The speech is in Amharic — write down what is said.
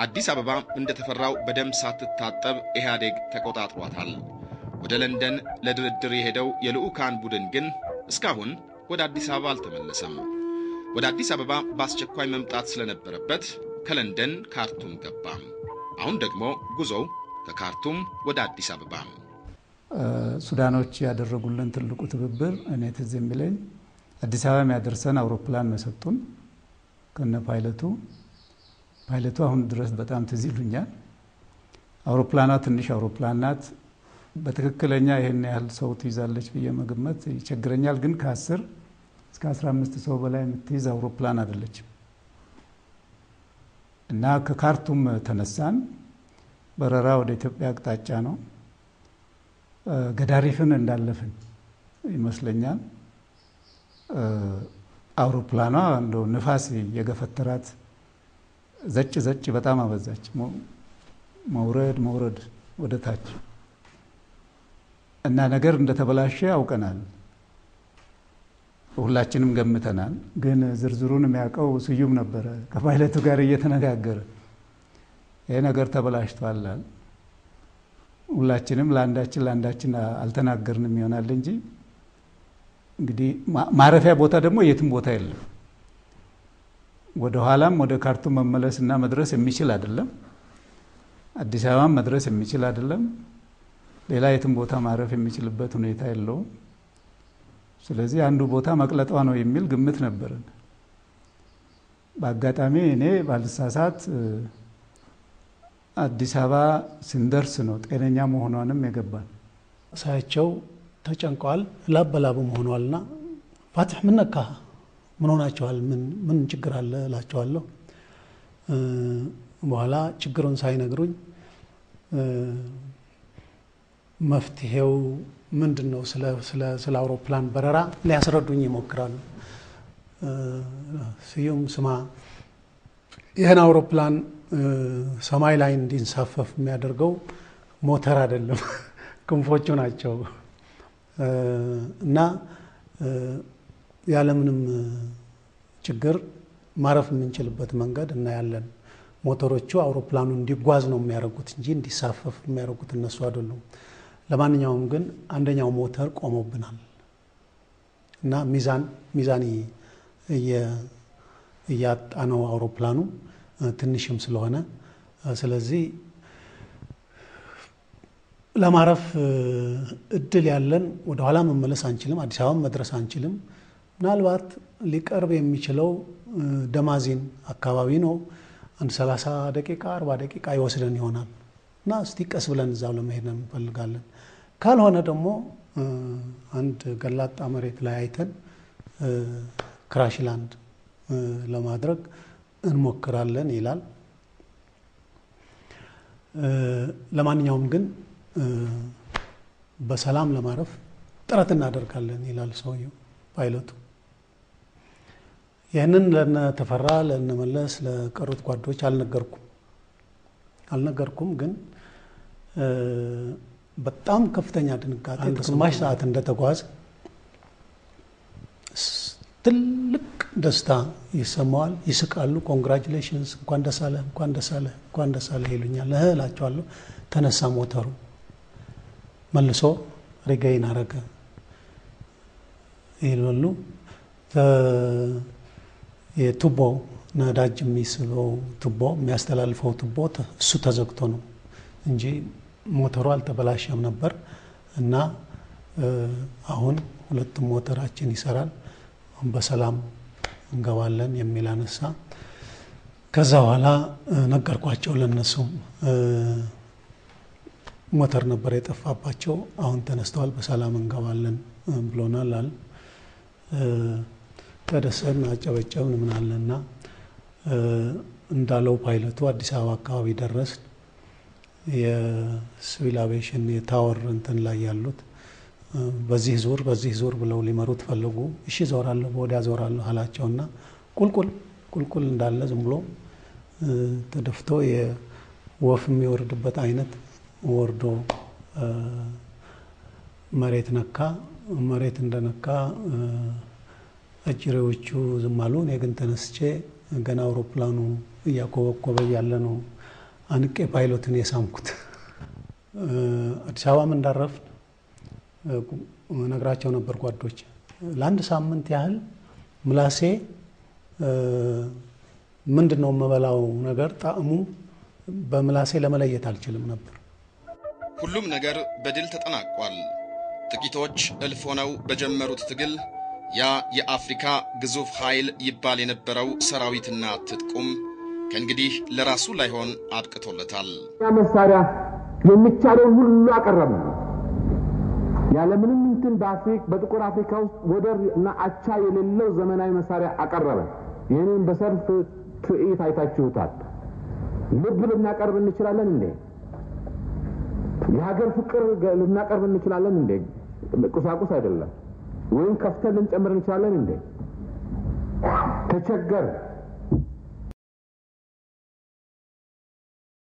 አዲስ አበባ እንደተፈራው በደም ሳትታጠብ ኢህአዴግ ተቆጣጥሯታል። ወደ ለንደን ለድርድር የሄደው የልዑካን ቡድን ግን እስካሁን ወደ አዲስ አበባ አልተመለሰም። ወደ አዲስ አበባ በአስቸኳይ መምጣት ስለነበረበት ከለንደን ካርቱም ገባ። አሁን ደግሞ ጉዞው ከካርቱም ወደ አዲስ አበባ። ሱዳኖች ያደረጉልን ትልቁ ትብብር እኔ ትዝ የሚለኝ አዲስ አበባ የሚያደርሰን አውሮፕላን መሰጡን ከነ ፓይለቱ አሁን ድረስ በጣም ትዝ ይሉኛል። አውሮፕላኗ ትንሽ አውሮፕላን ናት። በትክክለኛ ይሄን ያህል ሰው ትይዛለች ብዬ መገመት ይቸግረኛል፣ ግን ከ10 እስከ 15 ሰው በላይ የምትይዝ አውሮፕላን አይደለችም። እና ከካርቱም ተነሳን። በረራ ወደ ኢትዮጵያ አቅጣጫ ነው። ገዳሪፍን እንዳለፍን ይመስለኛል። አውሮፕላኗ እንደው ንፋስ የገፈተራት ዘጭ በጣም አበዛች። መውረድ ወደ ታች እና ነገር እንደተበላሸ አውቀናል። ሁላችንም ገምተናል። ግን ዝርዝሩን የሚያውቀው ስዩም ነበረ ከፓይለቱ ጋር እየተነጋገረ ይሄ ነገር ተበላሽቷል። ሁላችንም ለአንዳችን አልተናገርንም ይሆናል እንጂ እንግዲህ ማረፊያ ቦታ ደግሞ የትም ቦታ የለም። ወደ ኋላም ወደ ካርቱም መመለስና መድረስ የሚችል አይደለም። አዲስ አበባ መድረስ የሚችል አይደለም። ሌላ የትም ቦታ ማረፍ የሚችልበት ሁኔታ የለውም። ስለዚህ አንዱ ቦታ መቅለጧ ነው የሚል ግምት ነበረን። በአጋጣሚ እኔ ባልሳሳት አዲስ አበባ ስንደርስ ነው ጤነኛ መሆኗንም የገባን። ሳያቸው ተጨንቀዋል፣ ላበላብም ሆኗልና ፋትሕ ምን ነካ ምን ሆናቸዋል ምን ችግር አለ እላቸዋለሁ። በኋላ ችግሩን ሳይነግሩኝ መፍትሄው ምንድነው ስለ አውሮፕላን በረራ ሊያስረዱኝ ይሞክራሉ። ስዩም ስማ ይሄን አውሮፕላን ሰማይ ላይ እንዲንሳፈፍ የሚያደርገው ሞተር አይደለም ክንፎቹ ናቸው። እና ያለምንም ችግር ማረፍ የምንችልበት መንገድ እናያለን። ሞተሮቹ አውሮፕላኑ እንዲጓዝ ነው የሚያደርጉት እንጂ እንዲሳፈፍ የሚያደርጉት እነሱ አይደሉም። ለማንኛውም ግን አንደኛው ሞተር ቆሞብናል እና ሚዛን እያጣ ነው አውሮፕላኑ ትንሽም ስለሆነ፣ ስለዚህ ለማረፍ እድል ያለን ወደ ኋላ መመለስ አንችልም፣ አዲስ አበባ መድረስ አንችልም። ምናልባት ሊቀርብ የሚችለው ደማዚን አካባቢ ነው። አንድ 30 ደቂቃ 40 ደቂቃ ይወስደን ይሆናል እና እስቲ ቀስ ብለን እዛው ለመሄድ እንፈልጋለን። ካልሆነ ደግሞ አንድ ገላጣ መሬት ላይ አይተን ክራሽላንድ ለማድረግ እንሞክራለን ይላል። ለማንኛውም ግን በሰላም ለማረፍ ጥረት እናደርጋለን ይላል ሰውየው ፓይለቱ። ይህንን ለነ ተፈራ ለነመለስ ለቀሩት ጓዶች አልነገርኩም። ግን በጣም ከፍተኛ ድንጋጤ አንድ ግማሽ ሰዓት እንደተጓዘ ትልቅ ደስታ ይሰማዋል። ይስቃሉ። ኮንግራቹሌሽንስ እንኳን ደስ አለ ይሉኛል። እላቸዋለሁ። ተነሳ ሞተሩ መልሶ ሪጋይን አረገ ይላሉ። የቱቦ ነዳጅ የሚስበው ቱቦ የሚያስተላልፈው ቱቦ እሱ ተዘግቶ ነው እንጂ ሞተሩ አልተበላሸም ነበር። እና አሁን ሁለቱም ሞተራችን ይሰራል፣ በሰላም እንገባለን የሚል አነሳ። ከዛ በኋላ ነገርኳቸው ለነሱም ሞተር ነበር የጠፋባቸው፣ አሁን ተነስተዋል፣ በሰላም እንገባለን ብሎናል አለ። ተደሰትን፣ አጨበጨብን ምን አለና እንዳለው ፓይለቱ አዲስ አበባ አካባቢ ደረስ። የሲቪል አቪዬሽን የታወር እንትን ላይ ያሉት በዚህ ዙር ብለው ሊመሩት ፈለጉ። እሺ ዞራለሁ ወዲያ ዞራለሁ አላቸውና ቁልቁል እንዳለ ዝም ብሎ ተደፍቶ የወፍ የሚወርድበት አይነት ወርዶ መሬት ነካ። መሬት እንደነካ አጅሬዎቹ ዝም አሉ። እኔ ግን ተነስቼ ገና አውሮፕላኑ እያኮበኮበ ያለ ነው አንቄ ፓይሎትን የሳምኩት አዲስ አበባም እንዳረፍ ነግራቸው ነበር ጓዶች ለአንድ ሳምንት ያህል ምላሴ ምንድነው መበላው ነገር ጣዕሙ በምላሴ ለመለየት አልችልም ነበር ሁሉም ነገር በድል ተጠናቋል ጥቂቶች እልፍ ሆነው በጀመሩት ትግል ያ የአፍሪካ ግዙፍ ኃይል ይባል የነበረው ሰራዊትና ትጥቁም ከእንግዲህ ለራሱ ላይሆን አብቅቶለታል ያ መሳሪያ የሚቻለውን ሁሉ አቀረበ ያለ ምንም እንትን በጥቁር አፍሪካ ውስጥ ወደርና አቻ የሌለው ዘመናዊ መሳሪያ አቀረበ ይሄንን በሰልፍ ትዕይት አይታችሁታል ልብ ልናቀርብ እንችላለን እንዴ የሀገር ፍቅር ልናቀርብ እንችላለን እንዴ ቁሳቁስ አይደለም ወይም ከፍተን ልንጨምር እንችላለን እንዴ ተቸገር